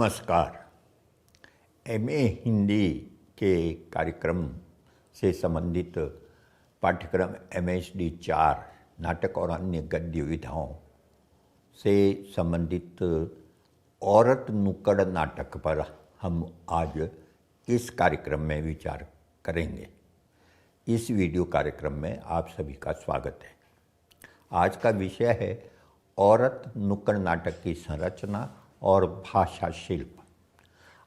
नमस्कार। एमए हिंदी के कार्यक्रम से संबंधित पाठ्यक्रम एमएसडी 4 नाटक और अन्य गद्य विधाओं से संबंधित औरत नुक्कड़ नाटक पर हम आज इस कार्यक्रम में विचार करेंगे। इस वीडियो कार्यक्रम में आप सभी का स्वागत है। आज का विषय है औरत नुक्कड़ नाटक की संरचना और भाषा शिल्प।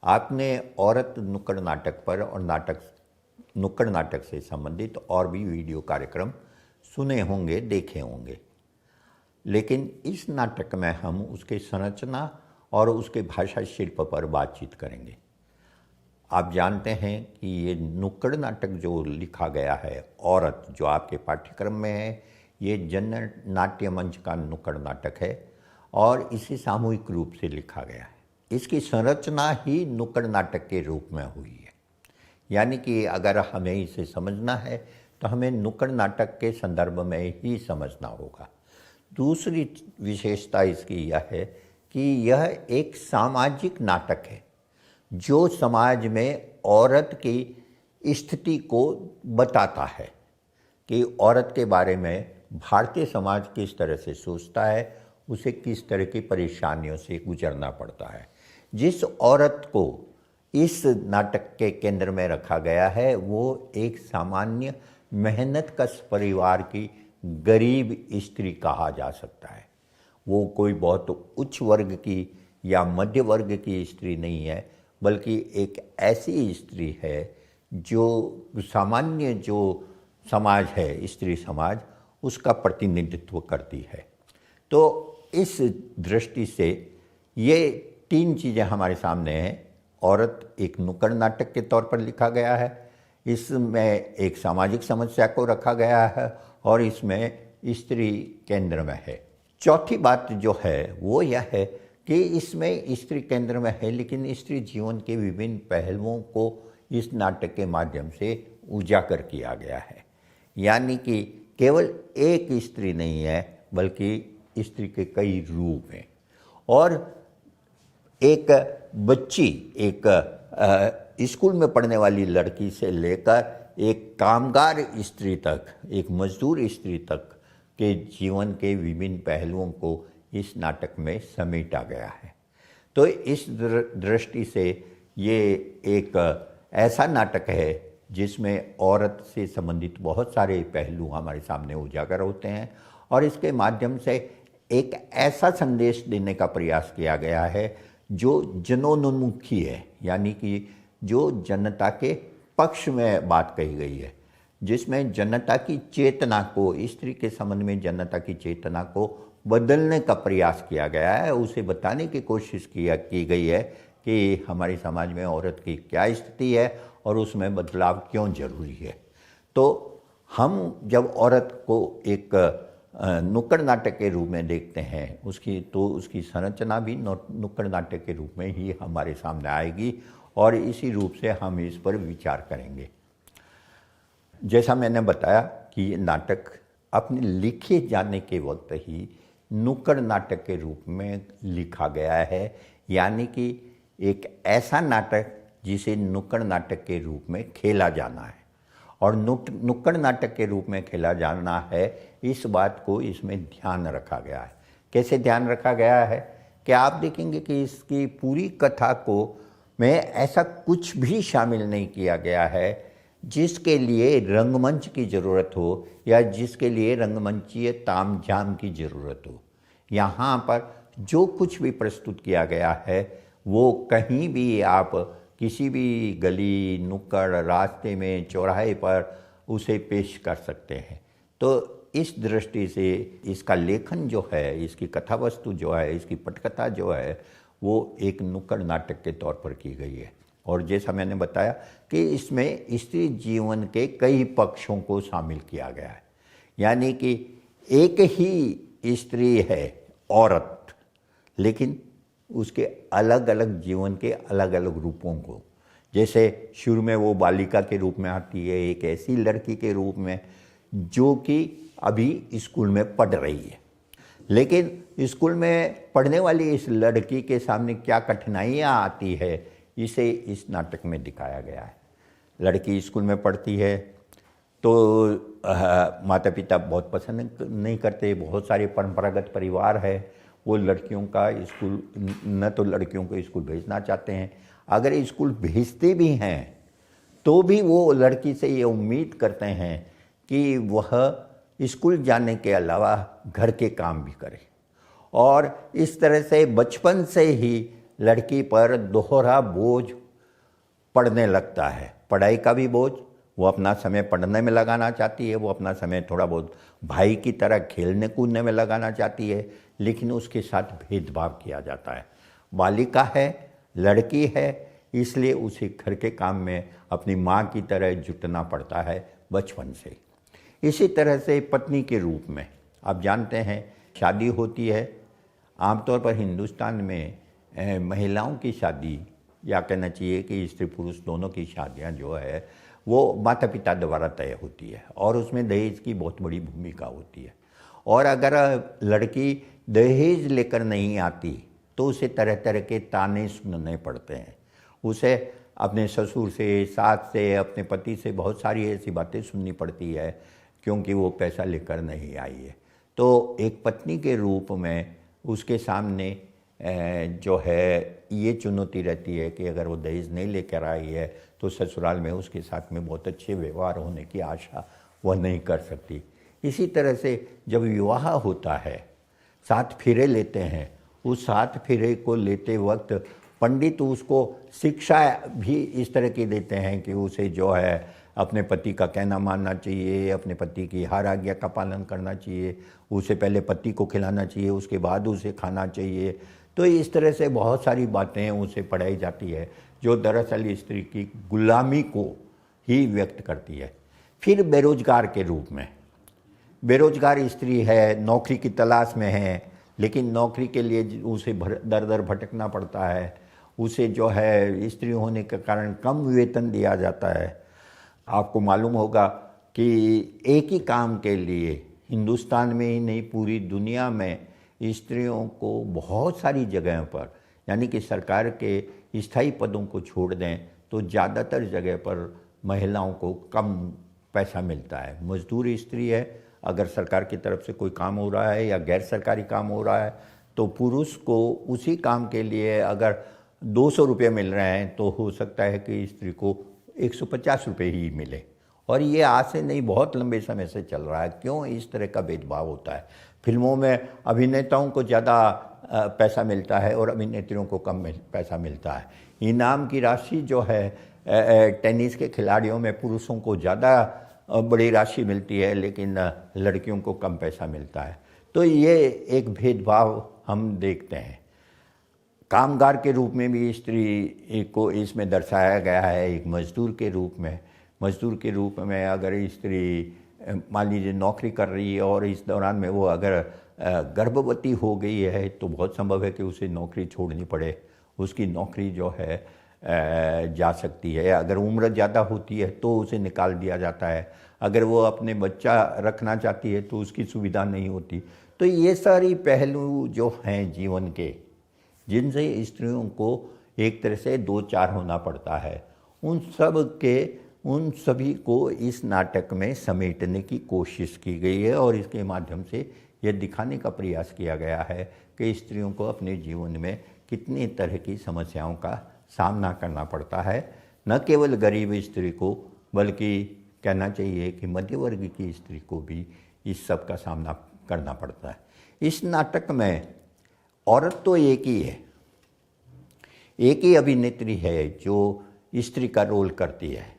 आपने औरत नुक्कड़ नाटक पर और नुक्कड़ नाटक से संबंधित और भी वीडियो कार्यक्रम सुने होंगे, देखे होंगे, लेकिन इस नाटक में हम उसके संरचना और उसके भाषा शिल्प पर बातचीत करेंगे। आप जानते हैं कि ये नुक्कड़ नाटक जो लिखा गया है, औरत, जो आपके पाठ्यक्रम में है, ये जन नाट्य मंच का नुक्कड़ नाटक है और इसे सामूहिक रूप से लिखा गया है। इसकी संरचना ही नुक्कड़ नाटक के रूप में हुई है, यानी कि अगर हमें इसे समझना है तो हमें नुक्कड़ नाटक के संदर्भ में ही समझना होगा। दूसरी विशेषता इसकी यह है कि यह एक सामाजिक नाटक है जो समाज में औरत की स्थिति को बताता है कि औरत के बारे में भारतीय समाज किस तरह से सोचता है, उसे किस तरह की परेशानियों से गुजरना पड़ता है। जिस औरत को इस नाटक के केंद्र में रखा गया है वो एक सामान्य मेहनतकश परिवार की गरीब स्त्री कहा जा सकता है। वो कोई बहुत उच्च वर्ग की या मध्य वर्ग की स्त्री नहीं है, बल्कि एक ऐसी स्त्री है जो सामान्य जो समाज है, स्त्री समाज, उसका प्रतिनिधित्व करती है। तो इस दृष्टि से ये तीन चीज़ें हमारे सामने हैं। औरत एक नुक्कड़ नाटक के तौर पर लिखा गया है, इसमें एक सामाजिक समस्या को रखा गया है और इसमें स्त्री केंद्र में है। चौथी बात जो है वो यह है कि इसमें स्त्री केंद्र में है, लेकिन स्त्री जीवन के विभिन्न पहलुओं को इस नाटक के माध्यम से उजागर किया गया है। यानी कि केवल एक स्त्री नहीं है, बल्कि स्त्री के कई रूप हैं। और एक बच्ची, एक स्कूल में पढ़ने वाली लड़की से लेकर एक कामगार स्त्री तक, एक मजदूर स्त्री तक के जीवन के विभिन्न पहलुओं को इस नाटक में समेटा गया है। तो इस दृष्टि से ये एक ऐसा नाटक है जिसमें औरत से संबंधित बहुत सारे पहलू हमारे सामने उजागर होते हैं और इसके माध्यम से एक ऐसा संदेश देने का प्रयास किया गया है जो जनोन्मुखी है, यानी कि जो जनता के पक्ष में बात कही गई है, जिसमें जनता की चेतना को, स्त्री के संबंध में जनता की चेतना को बदलने का प्रयास किया गया है। उसे बताने की कोशिश की गई है कि हमारे समाज में औरत की क्या स्थिति है और उसमें बदलाव क्यों जरूरी है। तो हम जब औरत को एक नुक्कड़ नाटक के रूप में देखते हैं, उसकी संरचना भी नुक्कड़ नाटक के रूप में ही हमारे सामने आएगी और इसी रूप से हम इस पर विचार करेंगे। जैसा मैंने बताया कि ये नाटक अपने लिखे जाने के वक्त ही नुक्कड़ नाटक के रूप में लिखा गया है, यानी कि एक ऐसा नाटक जिसे नुक्कड़ नाटक के रूप में खेला जाना है। और नुक्कड़ नाटक के रूप में खेला जाना है, इस बात को इसमें ध्यान रखा गया है। कैसे ध्यान रखा गया है कि आप देखेंगे कि इसकी पूरी कथा को में ऐसा कुछ भी शामिल नहीं किया गया है जिसके लिए रंगमंच की ज़रूरत हो या जिसके लिए रंगमंचीय तामझाम की ज़रूरत हो। यहाँ पर जो कुछ भी प्रस्तुत किया गया है वो कहीं भी आप किसी भी गली, नुक्कड़, रास्ते में, चौराहे पर उसे पेश कर सकते हैं। तो इस दृष्टि से इसका लेखन जो है, इसकी कथा वस्तु जो है, इसकी पटकथा जो है, वो एक नुक्कड़ नाटक के तौर पर की गई है। और जैसा मैंने बताया कि इसमें स्त्री जीवन के कई पक्षों को शामिल किया गया है, यानी कि एक ही स्त्री है, औरत, लेकिन उसके अलग अलग जीवन के अलग अलग रूपों को, जैसे शुरू में वो बालिका के रूप में आती है, एक ऐसी लड़की के रूप में जो कि अभी स्कूल में पढ़ रही है, लेकिन स्कूल में पढ़ने वाली इस लड़की के सामने क्या कठिनाइयाँ आती है, इसे इस नाटक में दिखाया गया है। लड़की स्कूल में पढ़ती है तो माता पिता बहुत पसंद नहीं करते, बहुत सारे परंपरागत परिवार है, वो लड़कियों का स्कूल न तो लड़कियों को स्कूल भेजना चाहते हैं, अगर स्कूल भेजते भी हैं तो भी वो लड़की से ये उम्मीद करते हैं कि वह स्कूल जाने के अलावा घर के काम भी करे। और इस तरह से बचपन से ही लड़की पर दोहरा बोझ पड़ने लगता है, पढ़ाई का भी बोझ, वो अपना समय पढ़ने में लगाना चाहती है, वो अपना समय थोड़ा बहुत भाई की तरह खेलने कूदने में लगाना चाहती है, लेकिन उसके साथ भेदभाव किया जाता है। बालिका है, लड़की है, इसलिए उसे घर के काम में अपनी माँ की तरह जुटना पड़ता है बचपन से। इसी तरह से पत्नी के रूप में आप जानते हैं शादी होती है, आमतौर पर हिंदुस्तान में महिलाओं की शादी, या कहना चाहिए कि स्त्री पुरुष दोनों की शादियां जो है वो माता पिता द्वारा तय होती है और उसमें दहेज की बहुत बड़ी भूमिका होती है। और अगर लड़की दहेज लेकर नहीं आती तो उसे तरह तरह के ताने सुनने पड़ते हैं, उसे अपने ससुर से, सास से, अपने पति से बहुत सारी ऐसी बातें सुननी पड़ती है क्योंकि वो पैसा लेकर नहीं आई है। तो एक पत्नी के रूप में उसके सामने जो है ये चुनौती रहती है कि अगर वो दहेज नहीं लेकर आई है तो ससुराल में उसके साथ में बहुत अच्छे व्यवहार होने की आशा वह नहीं कर सकती। इसी तरह से जब विवाह होता है, 7 फेरे लेते हैं, उस 7 फेरे को लेते वक्त पंडित उसको शिक्षा भी इस तरह की देते हैं कि उसे जो है अपने पति का कहना मानना चाहिए, अपने पति की हर आज्ञा का पालन करना चाहिए, उसे पहले पति को खिलाना चाहिए, उसके बाद उसे खाना चाहिए। तो इस तरह से बहुत सारी बातें उसे पढ़ाई जाती है जो दरअसल स्त्री की गुलामी को ही व्यक्त करती है। फिर बेरोजगार के रूप में, बेरोजगार स्त्री है, नौकरी की तलाश में है, लेकिन नौकरी के लिए उसे दर दर भटकना पड़ता है, उसे जो है स्त्री होने के कारण कम वेतन दिया जाता है। आपको मालूम होगा कि एक ही काम के लिए हिंदुस्तान में ही नहीं पूरी दुनिया में स्त्रियों को बहुत सारी जगहों पर, यानी कि सरकार के स्थायी पदों को छोड़ दें तो ज़्यादातर जगह पर महिलाओं को कम पैसा मिलता है। मजदूर स्त्री है, अगर सरकार की तरफ से कोई काम हो रहा है या गैर सरकारी काम हो रहा है तो पुरुष को उसी काम के लिए अगर 200 रुपये मिल रहे हैं तो हो सकता है कि स्त्री को 150 रुपये ही मिले। और ये आज से नहीं, बहुत लंबे समय से चल रहा है। क्यों इस तरह का भेदभाव होता है? फिल्मों में अभिनेताओं को ज़्यादा पैसा मिलता है और अभिनेत्रियों को कम पैसा मिलता है। इनाम की राशि जो है टेनिस के खिलाड़ियों में पुरुषों को ज़्यादा बड़ी राशि मिलती है, लेकिन लड़कियों को कम पैसा मिलता है। तो ये एक भेदभाव हम देखते हैं। कामगार के रूप में भी स्त्री को इसमें दर्शाया गया है, एक मजदूर के रूप में। मजदूर के रूप में अगर स्त्री मान लीजिए नौकरी कर रही है और इस दौरान में वो अगर गर्भवती हो गई है तो बहुत संभव है कि उसे नौकरी छोड़नी पड़े, उसकी नौकरी जो है जा सकती है। अगर उम्र ज़्यादा होती है तो उसे निकाल दिया जाता है, अगर वो अपने बच्चा रखना चाहती है तो उसकी सुविधा नहीं होती। तो ये सारी पहलू जो हैं जीवन के, जिनसे स्त्रियों को एक तरह से दो चार होना पड़ता है, उन सभी को इस नाटक में समेटने की कोशिश की गई है और इसके माध्यम से यह दिखाने का प्रयास किया गया है कि स्त्रियों को अपने जीवन में कितनी तरह की समस्याओं का सामना करना पड़ता है। न केवल गरीब स्त्री को, बल्कि कहना चाहिए कि मध्य वर्ग की स्त्री को भी इस सब का सामना करना पड़ता है। इस नाटक में औरत तो एक ही है, एक ही अभिनेत्री है जो स्त्री का रोल करती है।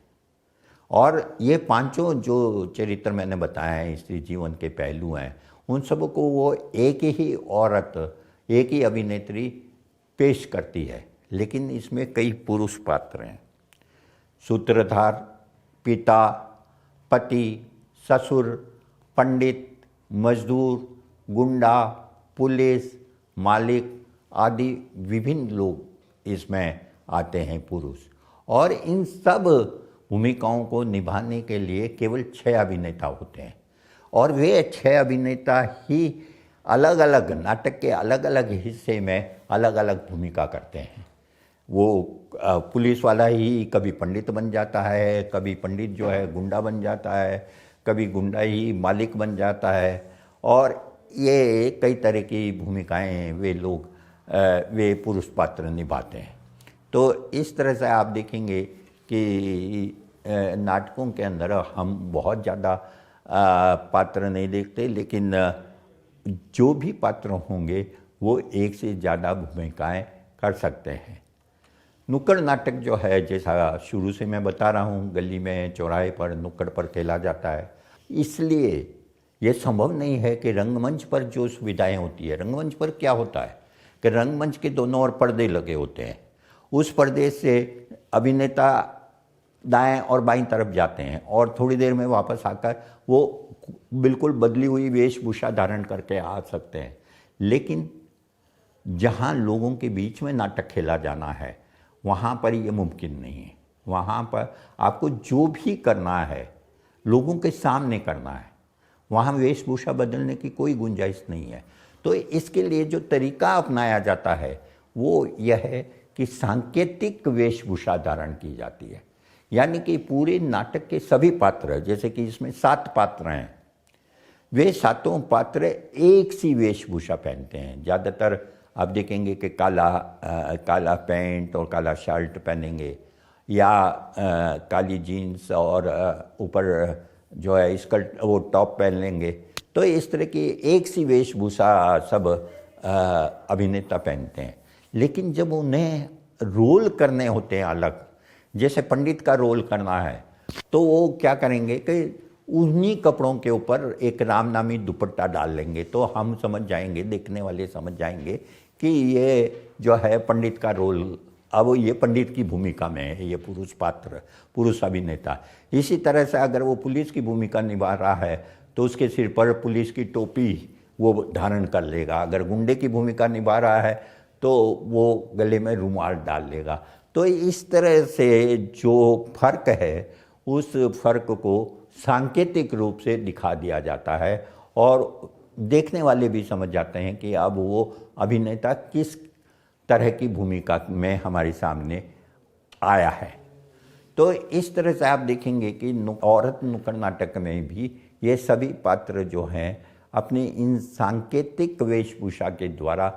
और ये पांचों जो चरित्र मैंने बताए हैं, स्त्री जीवन के पहलू हैं, उन सबको वो एक ही औरत, एक ही अभिनेत्री पेश करती है। लेकिन इसमें कई पुरुष पात्र हैं, सूत्रधार, पिता, पति, ससुर, पंडित, मजदूर, गुंडा, पुलिस, मालिक आदि विभिन्न लोग इसमें आते हैं पुरुष। और इन सब भूमिकाओं को निभाने के लिए केवल 6 अभिनेता होते हैं और वे 6 अभिनेता ही अलग अलग नाटक के अलग अलग हिस्से में अलग अलग भूमिका करते हैं। वो पुलिस वाला ही कभी पंडित बन जाता है, कभी पंडित जो है गुंडा बन जाता है, कभी गुंडा ही मालिक बन जाता है, और ये कई तरह की भूमिकाएं वे पुरुष पात्र निभाते हैं। तो इस तरह से आप देखेंगे कि नाटकों के अंदर हम बहुत ज़्यादा पात्र नहीं देखते, लेकिन जो भी पात्र होंगे वो एक से ज़्यादा भूमिकाएं कर सकते हैं। नुक्कड़ नाटक जो है, जैसा शुरू से मैं बता रहा हूँ, गली में चौराहे पर नुक्कड़ पर खेला जाता है। इसलिए ये संभव नहीं है कि रंगमंच पर जो सुविधाएं होती है, रंगमंच पर क्या होता है कि रंगमंच के दोनों ओर पर्दे लगे होते हैं, उस पर्दे से अभिनेता दाएं और बाईं तरफ जाते हैं और थोड़ी देर में वापस आकर वो बिल्कुल बदली हुई वेशभूषा धारण करके आ सकते हैं। लेकिन जहां लोगों के बीच में नाटक खेला जाना है वहां पर ये मुमकिन नहीं है। वहां पर आपको जो भी करना है लोगों के सामने करना है, वहां वेशभूषा बदलने की कोई गुंजाइश नहीं है। तो इसके लिए जो तरीका अपनाया जाता है वो यह है कि सांकेतिक वेशभूषा धारण की जाती है। यानी कि पूरे नाटक के सभी पात्र, जैसे कि इसमें 7 पात्र हैं, वे 7 पात्र एक सी वेशभूषा पहनते हैं। ज़्यादातर आप देखेंगे कि काला पैंट और काला शर्ट पहनेंगे, या काली जीन्स और ऊपर जो है स्कर्ट वो टॉप पहन लेंगे। तो इस तरह की एक सी वेशभूषा सब अभिनेता पहनते हैं। लेकिन जब उन्हें रोल करने होते हैं अलग, जैसे पंडित का रोल करना है, तो वो क्या करेंगे कि उन्हीं कपड़ों के ऊपर एक राम नामी दुपट्टा डाल लेंगे। तो हम समझ जाएंगे, देखने वाले समझ जाएंगे कि ये जो है पंडित का रोल, अब ये पंडित की भूमिका में है, ये पुरुष पात्र, पुरुष अभिनेता। इसी तरह से अगर वो पुलिस की भूमिका निभा रहा है तो उसके सिर पर पुलिस की टोपी वो धारण कर लेगा। अगर गुंडे की भूमिका निभा रहा है तो वो गले में रुमाल डाल लेगा। तो इस तरह से जो फर्क है उस फर्क को सांकेतिक रूप से दिखा दिया जाता है और देखने वाले भी समझ जाते हैं कि अब वो अभिनेता किस तरह की भूमिका में हमारे सामने आया है। तो इस तरह से आप देखेंगे कि औरत नुक्कड़ नाटक में भी ये सभी पात्र जो हैं अपने इन सांकेतिक वेशभूषा के द्वारा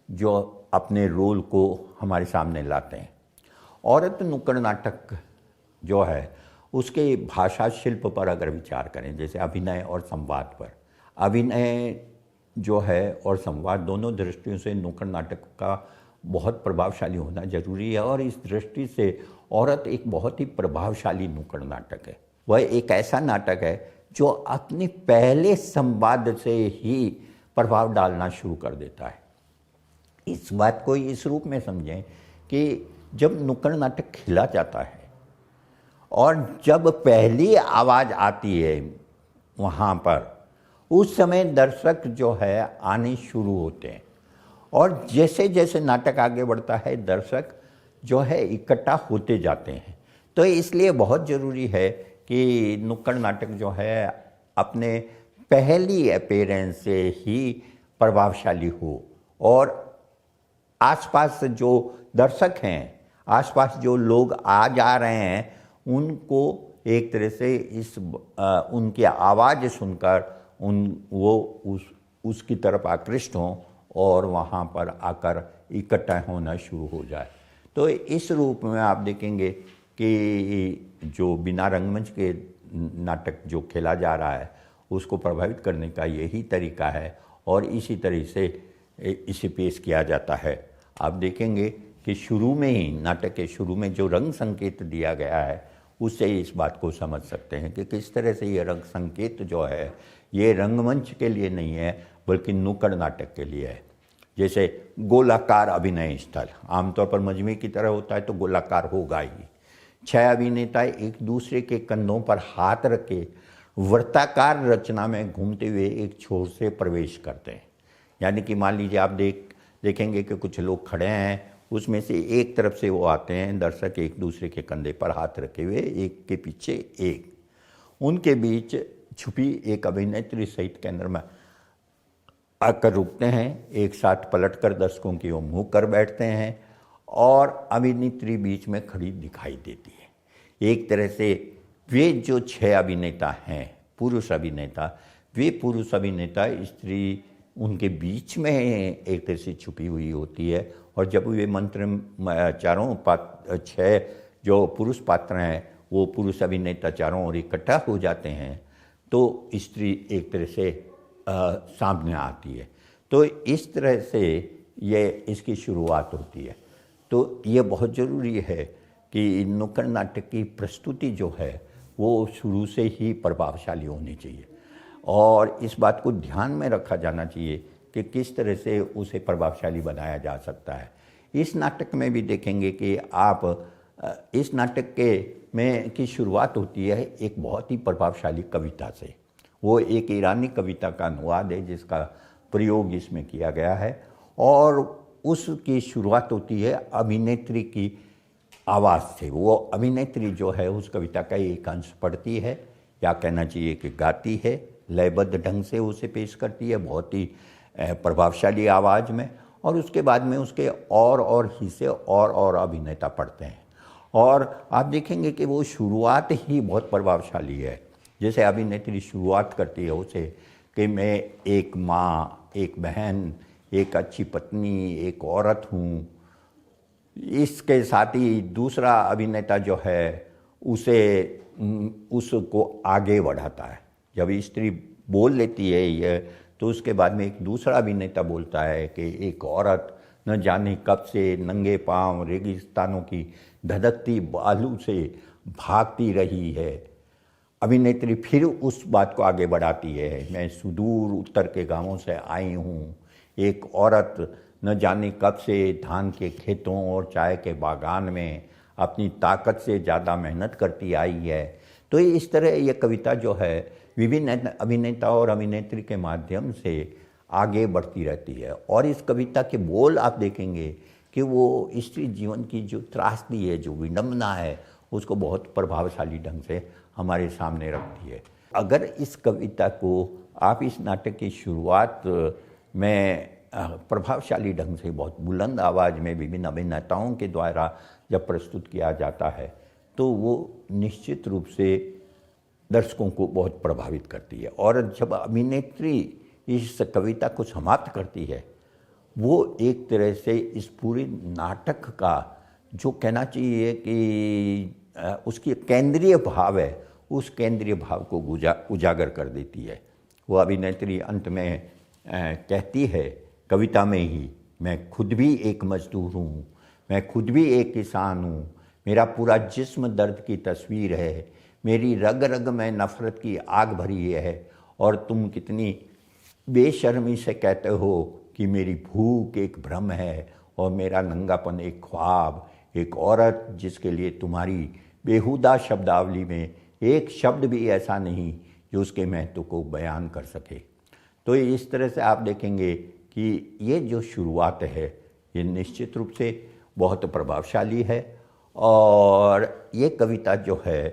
जो अपने रोल को हमारे सामने लाते हैं। औरत नुक्कड़ नाटक जो है उसके भाषा शिल्प पर अगर विचार करें, जैसे अभिनय और संवाद पर, अभिनय जो है और संवाद दोनों दृष्टियों से नुक्कड़ नाटक का बहुत प्रभावशाली होना जरूरी है। और इस दृष्टि से औरत एक बहुत ही प्रभावशाली नुक्कड़ नाटक है। वह एक ऐसा नाटक है जो अपने पहले संवाद से ही प्रभाव डालना शुरू कर देता है। इस बात को इस रूप में समझें कि जब नुक्कड़ नाटक खेला जाता है और जब पहली आवाज़ आती है वहाँ पर, उस समय दर्शक जो है आने शुरू होते हैं और जैसे जैसे नाटक आगे बढ़ता है दर्शक जो है इकट्ठा होते जाते हैं। तो इसलिए बहुत ज़रूरी है कि नुक्कड़ नाटक जो है अपने पहली अपीयरेंस से ही प्रभावशाली हो और आसपास जो दर्शक हैं, आसपास जो लोग आ जा रहे हैं, उनको एक तरह से उनकी आवाज़ सुनकर उसकी तरफ आकृष्ट हों और वहाँ पर आकर इकट्ठा होना शुरू हो जाए। तो इस रूप में आप देखेंगे कि जो बिना रंगमंच के नाटक जो खेला जा रहा है उसको प्रभावित करने का यही तरीका है और इसी तरह से इसे पेश किया जाता है। आप देखेंगे कि शुरू में ही, नाटक के शुरू में जो रंग संकेत दिया गया है उससे इस बात को समझ सकते हैं कि किस तरह से ये रंग संकेत जो है ये रंगमंच के लिए नहीं है बल्कि नुक्कड़ नाटक के लिए है। जैसे गोलाकार अभिनय स्थल आमतौर पर मजमे की तरह होता है तो गोलाकार होगा ही। 6 अभिनेता एक दूसरे के कंधों पर हाथ रखे वृत्ताकार रचना में घूमते हुए एक छोर से प्रवेश करते हैं। यानी कि मान लीजिए आप देखेंगे कि कुछ लोग खड़े हैं, उसमें से एक तरफ से वो आते हैं, दर्शक एक दूसरे के कंधे पर हाथ रखे हुए एक के पीछे एक, उनके बीच छुपी एक अभिनेत्री सहित केंद्र में आकर रुकते हैं, एक साथ पलटकर दर्शकों की ओर मुँह कर बैठते हैं और अभिनेत्री बीच में खड़ी दिखाई देती है। एक तरह से वे जो 6 अभिनेता हैं, पुरुष अभिनेता, वे पुरुष अभिनेता स्त्री उनके बीच में एक तरह से छुपी हुई होती है और जब वे मंत्र चारों 6 जो पुरुष पात्र हैं वो पुरुष अभिनेता चारों ओर इकट्ठा हो जाते हैं तो स्त्री एक तरह से सामने आती है। तो इस तरह से ये इसकी शुरुआत होती है। तो ये बहुत ज़रूरी है कि नुक्कड़ नाटक की प्रस्तुति जो है वो शुरू से ही प्रभावशाली होनी चाहिए और इस बात को ध्यान में रखा जाना चाहिए कि किस तरह से उसे प्रभावशाली बनाया जा सकता है। इस नाटक में भी देखेंगे कि आप इस नाटक में की शुरुआत होती है एक बहुत ही प्रभावशाली कविता से। वो एक ईरानी कविता का अनुवाद है जिसका प्रयोग इसमें किया गया है और उसकी शुरुआत होती है अभिनेत्री की आवाज़ से। वो अभिनेत्री जो है उस कविता का एक अंश पढ़ती है या कहना चाहिए कि गाती है, लयबद्ध ढंग से उसे पेश करती है बहुत ही प्रभावशाली आवाज़ में और उसके बाद में उसके और हिस्से और अभिनेता पढ़ते हैं और आप देखेंगे कि वो शुरुआत ही बहुत प्रभावशाली है। जैसे अभिनेत्री शुरुआत करती है उसे कि मैं एक माँ, एक बहन, एक अच्छी पत्नी, एक औरत हूँ। इसके साथ ही दूसरा अभिनेता जो है उसको आगे बढ़ाता है। जब स्त्री बोल लेती है ये तो उसके बाद में एक दूसरा अभिनेता बोलता है कि एक औरत न जाने कब से नंगे पांव रेगिस्तानों की धधकती बालू से भागती रही है। अभिनेत्री फिर उस बात को आगे बढ़ाती है, मैं सुदूर उत्तर के गांवों से आई हूँ। एक औरत न जाने कब से धान के खेतों और चाय के बागान में अपनी ताकत से ज़्यादा मेहनत करती आई है। तो इस तरह ये कविता जो है विभिन्न अभिनेता और अभिनेत्री के माध्यम से आगे बढ़ती रहती है और इस कविता के बोल आप देखेंगे कि वो स्त्री जीवन की जो त्रासदी है, जो विडंबना है, उसको बहुत प्रभावशाली ढंग से हमारे सामने रखती है। अगर इस कविता को आप इस नाटक की शुरुआत में प्रभावशाली ढंग से बहुत बुलंद आवाज़ में विभिन्न अभिनेताओं के द्वारा जब प्रस्तुत किया जाता है तो वो निश्चित रूप से दर्शकों को बहुत प्रभावित करती है और जब अभिनेत्री इस कविता को समाप्त करती है वो एक तरह से इस पूरे नाटक का जो कहना चाहिए कि उसकी केंद्रीय भाव है, उस केंद्रीय भाव को उजागर कर देती है। वो अभिनेत्री अंत में कहती है कविता में ही, मैं खुद भी एक मजदूर हूँ, मैं खुद भी एक किसान हूँ, मेरा पूरा जिस्म दर्द की तस्वीर है, मेरी रग रग में नफ़रत की आग भरी है और तुम कितनी बेशर्मी से कहते हो कि मेरी भूख एक भ्रम है और मेरा नंगापन एक ख्वाब, एक औरत जिसके लिए तुम्हारी बेहुदा शब्दावली में एक शब्द भी ऐसा नहीं जो उसके महत्व को बयान कर सके। तो इस तरह से आप देखेंगे कि ये जो शुरुआत है ये निश्चित रूप से बहुत प्रभावशाली है और ये कविता जो है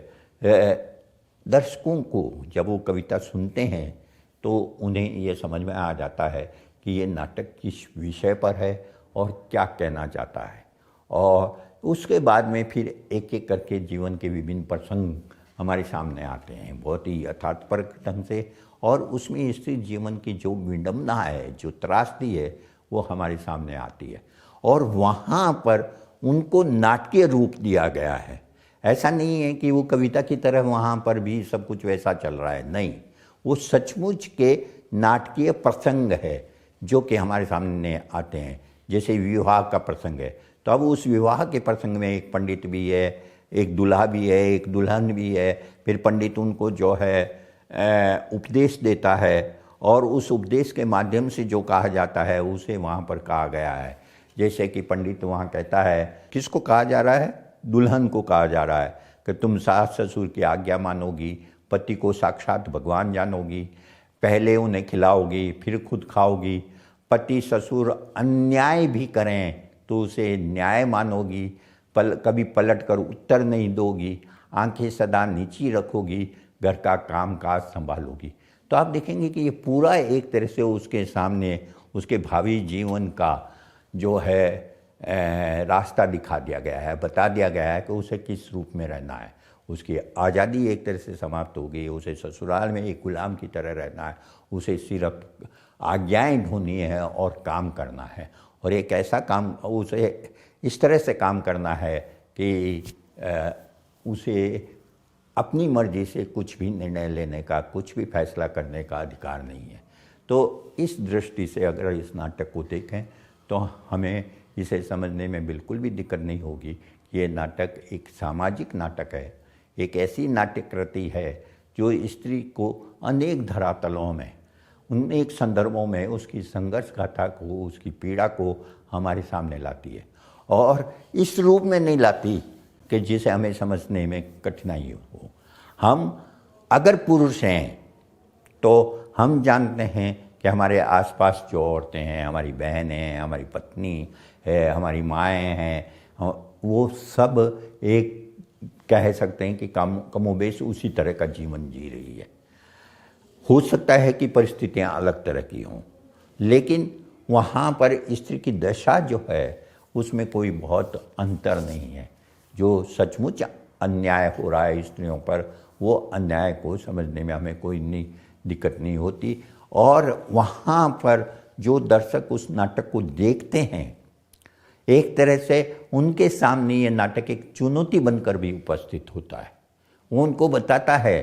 दर्शकों को जब वो कविता सुनते हैं तो उन्हें ये समझ में आ जाता है कि ये नाटक किस विषय पर है और क्या कहना चाहता है और उसके बाद में फिर एक एक करके जीवन के विभिन्न प्रसंग हमारे सामने आते हैं बहुत ही यथार्थपरक ढंग से और उसमें स्त्री जीवन की जो विडंबना है, जो त्रासदी है, वो हमारे सामने आती है और वहाँ पर उनको नाटकीय रूप दिया गया है। ऐसा नहीं है कि वो कविता की तरह वहाँ पर भी सब कुछ वैसा चल रहा है, नहीं, वो सचमुच के नाटकीय प्रसंग है जो कि हमारे सामने आते हैं। जैसे विवाह का प्रसंग है तो अब उस विवाह के प्रसंग में एक पंडित भी है, एक दूल्हा भी है, एक दुल्हन भी है, फिर पंडित उनको जो है उपदेश देता है और उस उपदेश के माध्यम से जो कहा जाता है उसे वहाँ पर कहा गया है। जैसे कि पंडित वहाँ कहता है, किसको कहा जा रहा है? दुल्हन को कहा जा रहा है कि तुम सास ससुर की आज्ञा मानोगी, पति को साक्षात भगवान जानोगी, पहले उन्हें खिलाओगी फिर खुद खाओगी, पति ससुर अन्याय भी करें तो उसे न्याय मानोगी, कभी पलट कर उत्तर नहीं दोगी, आंखें सदा नीची रखोगी, घर का काम काज संभालोगी। तो आप देखेंगे कि ये पूरा एक तरह से उसके सामने उसके भावी जीवन का जो है रास्ता दिखा दिया गया है, बता दिया गया है कि उसे किस रूप में रहना है। उसकी आज़ादी एक तरह से समाप्त हो गई, उसे ससुराल में एक गुलाम की तरह रहना है, उसे सिर्फ आज्ञाएं ढूंढनी है और काम करना है। और एक ऐसा काम उसे इस तरह से काम करना है कि उसे अपनी मर्जी से कुछ भी निर्णय लेने का, कुछ भी फैसला करने का अधिकार नहीं है। तो इस दृष्टि से अगर इस नाटक को देखें तो हमें इसे समझने में बिल्कुल भी दिक्कत नहीं होगी कि ये नाटक एक सामाजिक नाटक है, एक ऐसी नाट्य कृति है जो स्त्री को अनेक धरातलों में, अनेक संदर्भों में उसकी संघर्ष गाथा को, उसकी पीड़ा को हमारे सामने लाती है। और इस रूप में नहीं लाती कि जिसे हमें समझने में कठिनाई हो। हम अगर पुरुष हैं तो हम जानते हैं कि हमारे आसपास जो औरतें हैं, हमारी बहनें हैं, हमारी पत्नी है, हमारी माएँ हैं, वो सब एक कह सकते हैं कि कमोबेश उसी तरह का जीवन जी रही है। हो सकता है कि परिस्थितियां अलग तरह की हों, लेकिन वहाँ पर स्त्री की दशा जो है उसमें कोई बहुत अंतर नहीं है। जो सचमुच अन्याय हो रहा है स्त्रियों पर, वो अन्याय को समझने में हमें कोई दिक्कत नहीं होती। और वहाँ पर जो दर्शक उस नाटक को देखते हैं, एक तरह से उनके सामने ये नाटक एक चुनौती बनकर भी उपस्थित होता है। वो उनको बताता है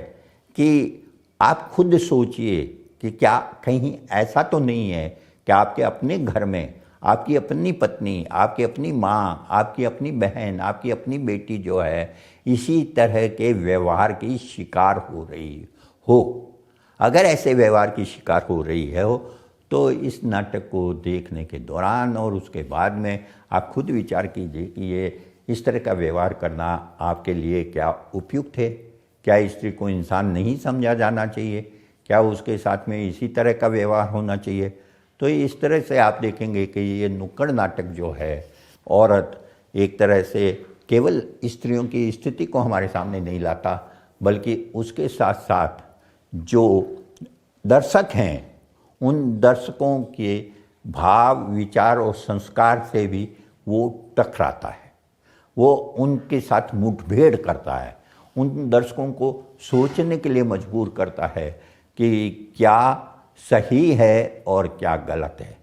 कि आप खुद सोचिए कि क्या कहीं ऐसा तो नहीं है कि आपके अपने घर में आपकी अपनी पत्नी, आपकी अपनी माँ, आपकी अपनी बहन, आपकी अपनी बेटी जो है इसी तरह के व्यवहार की शिकार हो रही हो। अगर ऐसे व्यवहार की शिकार हो रही है हो तो इस नाटक को देखने के दौरान और उसके बाद में आप खुद विचार कीजिए कि ये इस तरह का व्यवहार करना आपके लिए क्या उपयुक्त है। क्या स्त्री को इंसान नहीं समझा जाना चाहिए? क्या उसके साथ में इसी तरह का व्यवहार होना चाहिए? तो इस तरह से आप देखेंगे कि ये नुक्कड़ नाटक जो है, औरत एक तरह से केवल स्त्रियों की स्थिति को हमारे सामने नहीं लाता, बल्कि उसके साथ साथ जो दर्शक हैं उन दर्शकों के भाव, विचार और संस्कार से भी वो टकराता है। वो उनके साथ मुठभेड़ करता है, उन दर्शकों को सोचने के लिए मजबूर करता है कि क्या सही है और क्या गलत है।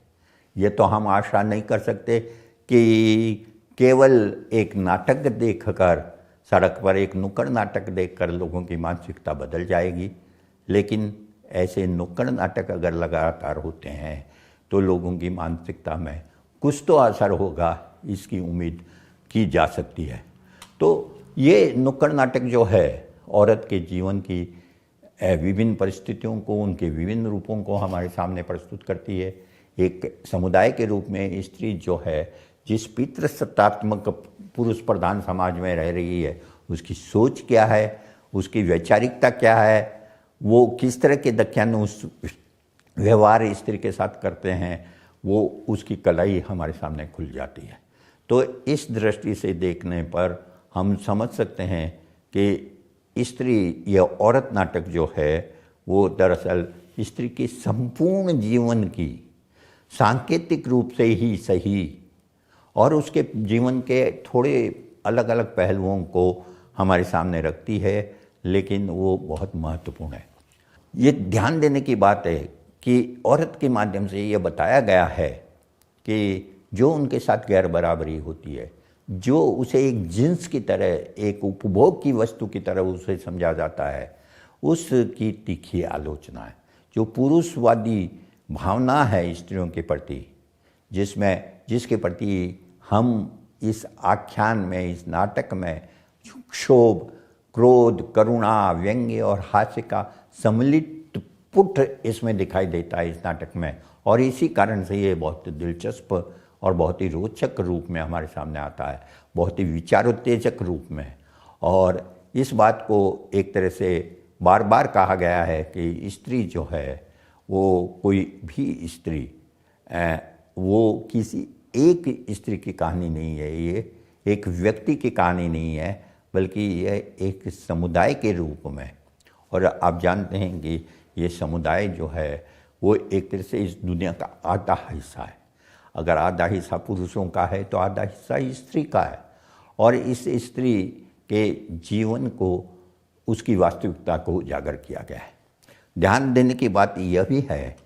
ये तो हम आशा नहीं कर सकते कि केवल एक नाटक देखकर, सड़क पर एक नुक्कड़ नाटक देखकर लोगों की मानसिकता बदल जाएगी, लेकिन ऐसे नुक्कड़ नाटक अगर लगातार होते हैं तो लोगों की मानसिकता में कुछ तो असर होगा, इसकी उम्मीद की जा सकती है। तो ये नुक्कड़ नाटक जो है औरत के जीवन की विभिन्न परिस्थितियों को, उनके विभिन्न रूपों को हमारे सामने प्रस्तुत करती है। एक समुदाय के रूप में स्त्री जो है, जिस पितृसत्तात्मक पुरुष प्रधान समाज में रह रही है, उसकी सोच क्या है, उसकी वैचारिकता क्या है, वो किस तरह के दख्यानुस व्यवहार स्त्री के साथ करते हैं, वो उसकी कलाई हमारे सामने खुल जाती है। तो इस दृष्टि से देखने पर हम समझ सकते हैं कि स्त्री या औरत नाटक जो है वो दरअसल स्त्री के संपूर्ण जीवन की सांकेतिक रूप से ही सही और उसके जीवन के थोड़े अलग अलग पहलुओं को हमारे सामने रखती है, लेकिन वो बहुत महत्वपूर्ण है। ये ध्यान देने की बात है कि औरत के माध्यम से ये बताया गया है कि जो उनके साथ गैर बराबरी होती है, जो उसे एक जिन्स की तरह, एक उपभोग की वस्तु की तरह उसे समझा जाता है, उसकी तीखी आलोचना है। जो पुरुषवादी भावना है स्त्रियों के प्रति, जिसके प्रति हम इस आख्यान में, इस नाटक में क्षोभ, क्रोध, करुणा, व्यंग्य और हास्य का सम्मिलित पुट इसमें दिखाई देता है इस नाटक में। और इसी कारण से ये बहुत दिलचस्प और बहुत ही रोचक रूप में हमारे सामने आता है, बहुत ही विचारोत्तेजक रूप में। और इस बात को एक तरह से बार बार कहा गया है कि स्त्री जो है वो कोई भी स्त्री, वो किसी एक स्त्री की कहानी नहीं है, ये एक व्यक्ति की कहानी नहीं है, बल्कि यह एक समुदाय के रूप में और आप जानते हैं कि ये समुदाय जो है वो एक तरह से इस दुनिया का आधा हिस्सा है। अगर आधा हिस्सा पुरुषों का है तो आधा हिस्सा स्त्री का है, और इस स्त्री के जीवन को, उसकी वास्तविकता को उजागर किया गया है। ध्यान देने की बात यह भी है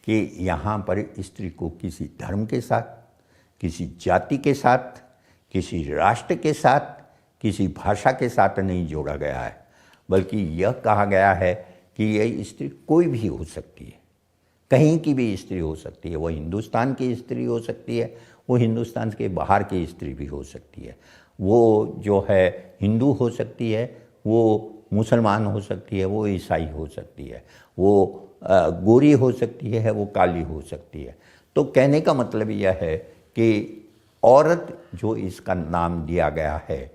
कि यहाँ पर स्त्री को किसी धर्म के साथ, किसी जाति के साथ, किसी राष्ट्र के साथ, किसी भाषा के साथ नहीं जोड़ा गया है, बल्कि यह कहा गया है कि यह स्त्री कोई भी हो सकती है, कहीं की भी स्त्री हो सकती है। वो हिंदुस्तान की स्त्री हो सकती है, वो हिंदुस्तान के बाहर की स्त्री भी हो सकती है, वो जो है हिंदू हो सकती है, वो मुसलमान हो सकती है, वो ईसाई हो सकती है, वो गोरी हो सकती है, वो काली हो सकती है। तो कहने का मतलब यह है कि औरत जो इसका नाम दिया गया है,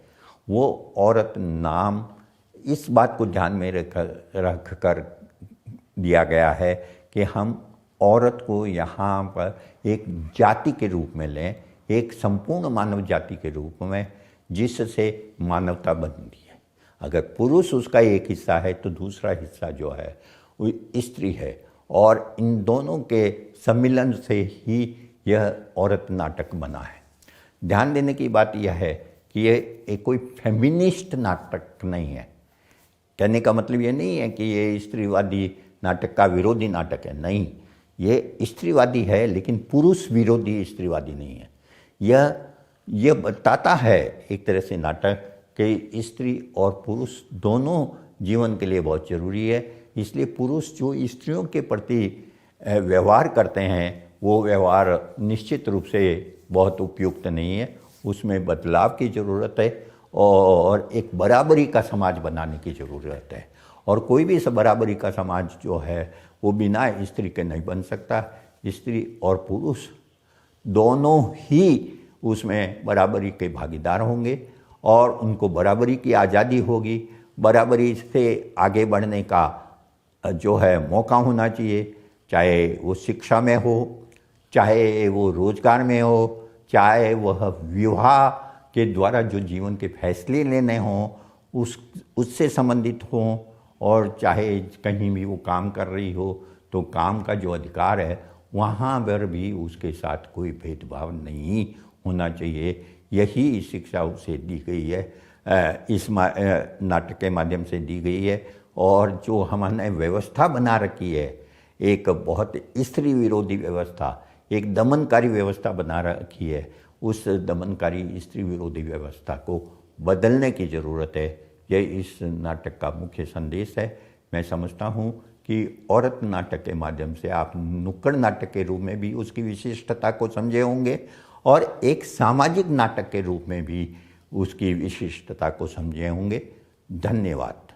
वो औरत नाम इस बात को ध्यान में रख कर दिया गया है कि हम औरत को यहाँ पर एक जाति के रूप में लें, एक संपूर्ण मानव जाति के रूप में, जिससे मानवता बनती है। अगर पुरुष उसका एक हिस्सा है तो दूसरा हिस्सा जो है वो स्त्री है, और इन दोनों के सम्मिलन से ही यह औरत नाटक बना है। ध्यान देने की बात यह है कि ये एक कोई फेमिनिस्ट नाटक नहीं है। कहने का मतलब ये नहीं है कि ये स्त्रीवादी नाटक का विरोधी नाटक है, नहीं, ये स्त्रीवादी है लेकिन पुरुष विरोधी स्त्रीवादी नहीं है। यह बताता है एक तरह से नाटक कि स्त्री और पुरुष दोनों जीवन के लिए बहुत ज़रूरी है। इसलिए पुरुष जो स्त्रियों के प्रति व्यवहार करते हैं वो व्यवहार निश्चित रूप से बहुत उपयुक्त नहीं है, उसमें बदलाव की ज़रूरत है और एक बराबरी का समाज बनाने की ज़रूरत है। और कोई भी बराबरी का समाज जो है वो बिना स्त्री के नहीं बन सकता। स्त्री और पुरुष दोनों ही उसमें बराबरी के भागीदार होंगे और उनको बराबरी की आज़ादी होगी, बराबरी से आगे बढ़ने का जो है मौका होना चाहिए, चाहे वो शिक्षा में हो, चाहे वो रोजगार में हो, चाहे वह विवाह के द्वारा जो जीवन के फैसले लेने हों उससे संबंधित हों, और चाहे कहीं भी वो काम कर रही हो तो काम का जो अधिकार है वहाँ पर भी उसके साथ कोई भेदभाव नहीं होना चाहिए। यही शिक्षा उसे दी गई है, इस नाटक के माध्यम से दी गई है। और जो हमने व्यवस्था बना रखी है, एक बहुत स्त्री विरोधी व्यवस्था, एक दमनकारी व्यवस्था बना रखी है, उस दमनकारी स्त्री विरोधी व्यवस्था को बदलने की ज़रूरत है। यह इस नाटक का मुख्य संदेश है। मैं समझता हूँ कि औरत नाटक के माध्यम से आप नुक्कड़ नाटक के रूप में भी उसकी विशिष्टता को समझे होंगे और एक सामाजिक नाटक के रूप में भी उसकी विशिष्टता को समझे होंगे। धन्यवाद।